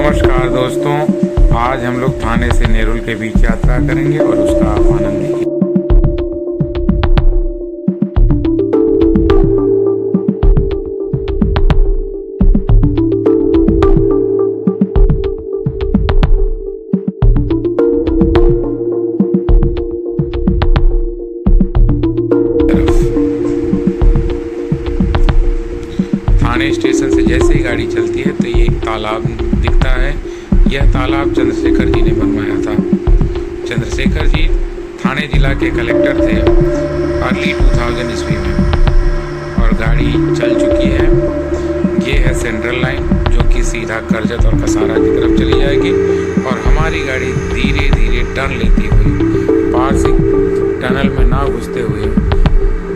नमस्कार दोस्तों, आज हम लोग थाने से नेरुल के बीच यात्रा करेंगे और उसका आनंद लेंगे। थाने स्टेशन से जैसे ही गाड़ी चलती है तो ये एक तालाब दिखता है। यह तालाब चंद्रशेखर जी ने बनवाया था। चंद्रशेखर जी थाने जिला के कलेक्टर थे अर्ली 2000 ईस्वी में, और गाड़ी चल चुकी है। ये है सेंट्रल लाइन जो कि सीधा करजत और कसारा की तरफ चली जाएगी, और हमारी गाड़ी धीरे धीरे टर्न लेती हुई पारसी टनल में ना घुसते हुए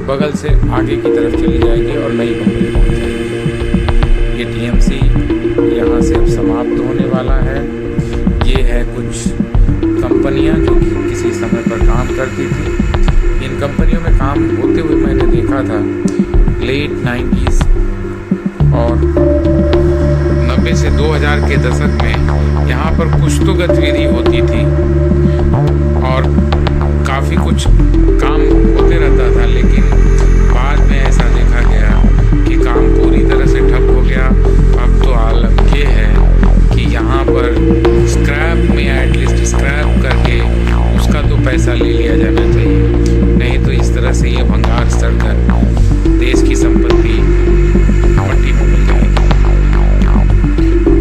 बगल से आगे की तरफ चली जाएगी और नई मुंबई पहुँच जाएगी। ये टीएमसी यहाँ से अब समाप्त होने वाला है। ये है कुछ कंपनियाँ जो कि किसी समय पर काम करती थी। इन कंपनियों में काम होते हुए मैंने देखा था लेट 90s और 90 से 2000 के दशक में। यहाँ पर कुछ तो गतिविधि होती थी और काफ़ी कुछ काम होते रहता था, लेकिन बाद में ऐसा देखा गया कि काम पूरी तरह से ठप हो गया। अब तो आलम ये है कि यहाँ पर स्क्रैप में एटलीस्ट स्क्रैप करके उसका तो पैसा ले लिया जाना चाहिए, नहीं तो इस तरह से ये भंगार सड़कर देश की संपत्ति मट्टी में मिल जाएगी।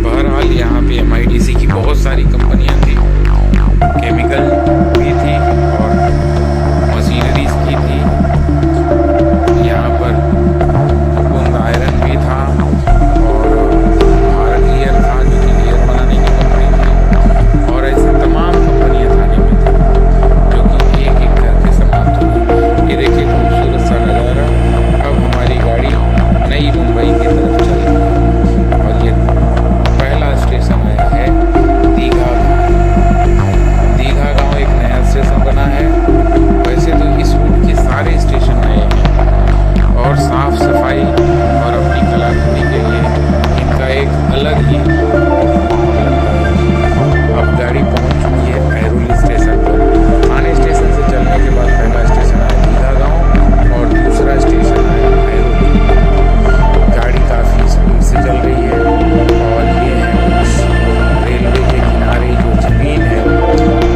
बहरहाल यहाँ पे MIDC की बहुत सारी कंपनियाँ थी, केमिकल भी थी और मशीनरीज की थी। यहाँ पर कुंद आयरन भी था और भारत गियर था जो कि गियर बनाने की कंपनी थी, और ऐसे तमाम कंपनियाँ थाने में थी जो कि एक एक करके समाप्त हुई। ये देखिए खूबसूरत सा नज़ारा। अब हमारी गाड़ी नई मुंबई की तरफ चल रही है और ये पहला स्टेशन आया है दीघा। दीघा गांव एक नया स्टेशन बना है। वैसे तो इस रूट के सारे स्टेशन नए हैं और साफ सफाई और अपनी कलाकृति के लिए इनका एक अलग ही माहौल लगता है। अब गाड़ी पहुंच चुकी है ऐरोली स्टेशन पर। थाने स्टेशन से चलने के बाद पहला स्टेशन आया दीघा गांव और दूसरा स्टेशन आया ऐरोली। गाड़ी काफ़ी स्पीड से चल रही है और ये है कुछ रेलवे के किनारे जो ज़मीन है,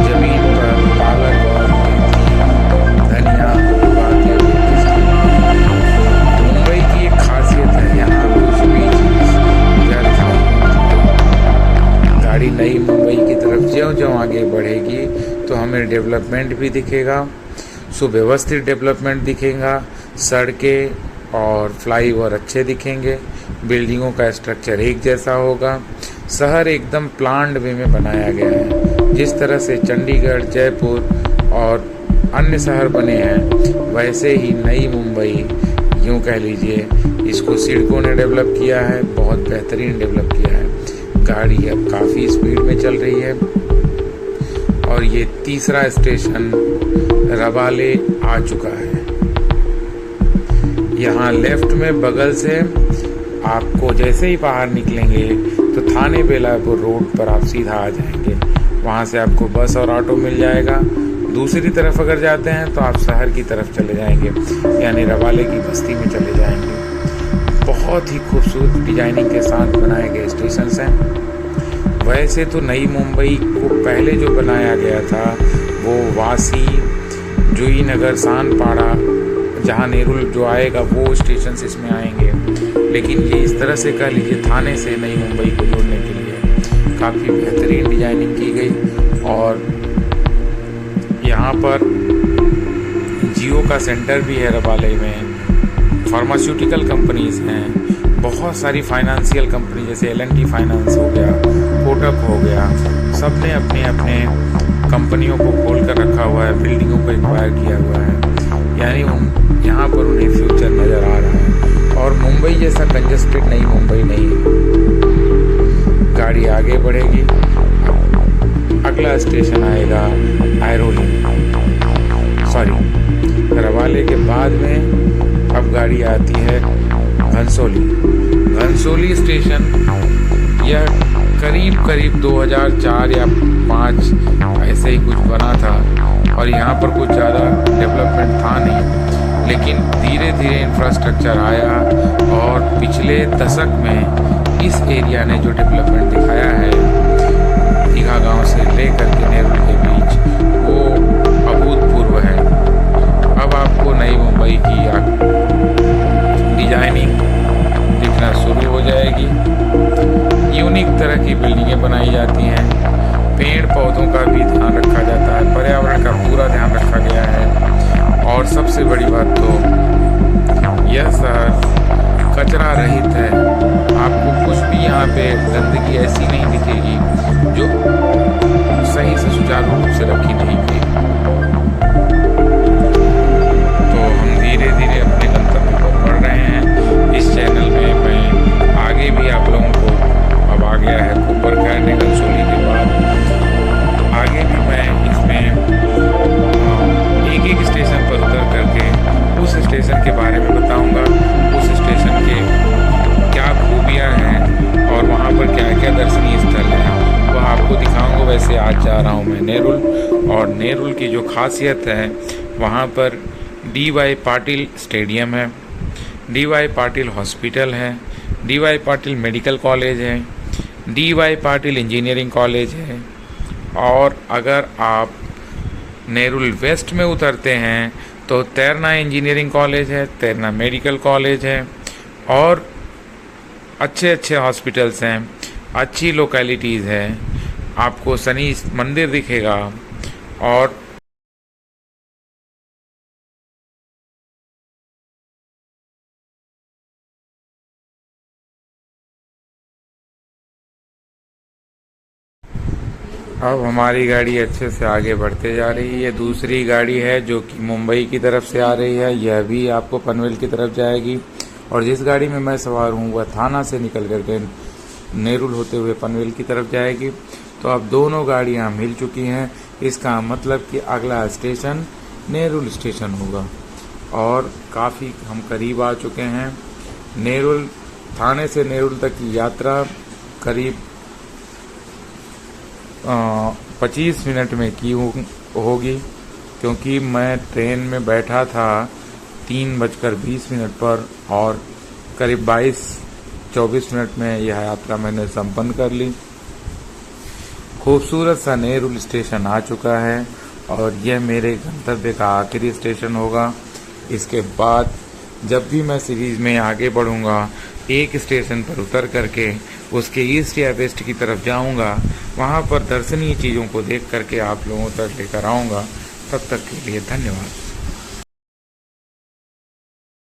ज़मीन पर पालक और मेथी धनिया उगाते हुए किसान। मुंबई की एक खासियत है, यहाँ कुछ भी चीज़ व्यर्थ नहीं होती। गाड़ी नई मुंबई की तरफ ज्यों-ज्यों आगे बढ़ेगी तो हमें डेवलपमेंट भी दिखेगा, सुव्यवस्थित डेवलपमेंट दिखेगा। सड़कें और फ्लाईओवर अच्छे दिखेंगे, बिल्डिंगों का स्ट्रक्चर एक जैसा होगा। शहर एकदम प्लान्ड वे में बनाया गया है। जिस तरह से चंडीगढ़, जयपुर और अन्य शहर बने हैं, वैसे ही नई मुंबई, यूँ कह लीजिए, इसको सिडको ने डेवलप किया है, बहुत बेहतरीन डेवलप किया है। गाड़ी अब काफ़ी स्पीड में चल रही है और ये तीसरा स्टेशन रबाले आ चुका है। यहाँ लेफ्ट में बगल से आपको जैसे ही बाहर निकलेंगे तो थाने बेलापुर रोड पर आप सीधा आ जाएंगे। वहाँ से आपको बस और ऑटो मिल जाएगा। दूसरी तरफ अगर जाते हैं तो आप शहर की तरफ चले जाएंगे, यानी रवाले की बस्ती में चले जाएंगे। बहुत ही खूबसूरत डिजाइनिंग के साथ बनाए गए स्टेशन हैं। वैसे तो नई मुंबई को पहले जो बनाया गया था वो वासी, जुई नगर, सानपाड़ा, जहाँ नेरुल जो आएगा वो स्टेशन इसमें आएंगे, लेकिन ये इस तरह से कह लीजिए थाने से नई मुंबई को जोड़ने के लिए काफ़ी बेहतरीन डिजाइनिंग की गई। और यहाँ पर जियो का सेंटर भी है रबाले में। फार्मास्यूटिकल कंपनीज हैं, बहुत सारी फाइनेंशियल कंपनी जैसे L&T फाइनेंस हो गया, कोटक हो गया, सब ने अपने अपने कंपनियों को खोल कर रखा हुआ है, बिल्डिंगों को एक्वायर किया हुआ है। यानी यहाँ पर उन्हें फ्यूचर नज़र आ रहा है और मुंबई जैसा कंजस्टेड नई मुंबई नहीं है। गाड़ी आगे बढ़ेगी। अगला स्टेशन आएगा ऐरोली, रवाले के बाद में अब गाड़ी आती है घनसोली। घनसोली स्टेशन यह करीब करीब 2004 या 5 ऐसे ही कुछ बना था और यहाँ पर कुछ ज़्यादा डेवलपमेंट था नहीं, लेकिन धीरे धीरे इंफ्रास्ट्रक्चर आया और पिछले दशक में इस एरिया ने जो डेवलपमेंट दिखाया है दीघा गांव से लेकर के नेरुल के बीच, वो अभूतपूर्व है। अब आपको नई मुंबई की डिजाइनिंग दिखना शुरू हो जाएगी। यूनिक तरह की बिल्डिंगें बनाई जाती हैं, पेड़ पौधों का भी ध्यान रखा जाता है, पर्यावरण का पूरा ध्यान रखा गया है। और सबसे बड़ी बात तो यह शहर कचरा रहित है। आपको कुछ भी यहाँ पे गंदगी ऐसी नहीं दिखेगी जो सही से सुचारू रूप से रखी नहीं गई। तो हम धीरे धीरे अपने गंतव्य पर बढ़ रहे हैं। इस चैनल में मैं आगे भी आप लोगों को, अब आ गया है कोपरखैर नेगलसोली के बाद, आगे भी मैं इसमें एक एक स्टेशन पर उतर करके उस स्टेशन के बारे में बताऊंगा, उस स्टेशन के क्या खूबियां हैं और वहां पर क्या क्या दर्शनीय स्थल हैं वह आपको दिखाऊंगा। वैसे आज जा रहा हूं मैं नेरुल, और नेरुल की जो खासियत है वहां पर डी.वाई. पाटिल स्टेडियम है, डी.वाई. पाटिल हॉस्पिटल है, डी.वाई. पाटिल मेडिकल कॉलेज है, डी.वाई. पाटिल इंजीनियरिंग कॉलेज है। और अगर आप नेरुल वेस्ट में उतरते हैं तो तैरना इंजीनियरिंग कॉलेज है, तैरना मेडिकल कॉलेज है और अच्छे अच्छे हॉस्पिटल्स हैं, अच्छी लोकेलिटीज़ है। आपको शनि मंदिर दिखेगा और अब हमारी गाड़ी अच्छे से आगे बढ़ते जा रही है। दूसरी गाड़ी है जो कि मुंबई की तरफ से आ रही है, यह भी आपको पनवेल की तरफ जाएगी। और जिस गाड़ी में मैं सवार हूँ वह थाना से निकल करके नेरुल होते हुए पनवेल की तरफ जाएगी। तो अब दोनों गाड़ियाँ मिल चुकी हैं, इसका मतलब कि अगला स्टेशन नेरुल स्टेशन होगा और काफ़ी हम करीब आ चुके हैं। नेरुल, थाने से नेरुल तक की यात्रा करीब 25 मिनट में की होगी, क्योंकि मैं ट्रेन में बैठा था 3:20 पर और करीब 22-24 मिनट में यह यात्रा मैंने संपन्न कर ली। खूबसूरत सा नेरुल स्टेशन आ चुका है और यह मेरे गंतव्य का आखिरी स्टेशन होगा। इसके बाद जब भी मैं सीरीज़ में आगे बढ़ूंगा, एक स्टेशन पर उतर करके उसके ईस्ट या वेस्ट की तरफ जाऊंगा, वहां पर दर्शनीय चीज़ों को देख करके आप लोगों तक लेकर आऊँगा। तब तक के लिए धन्यवाद।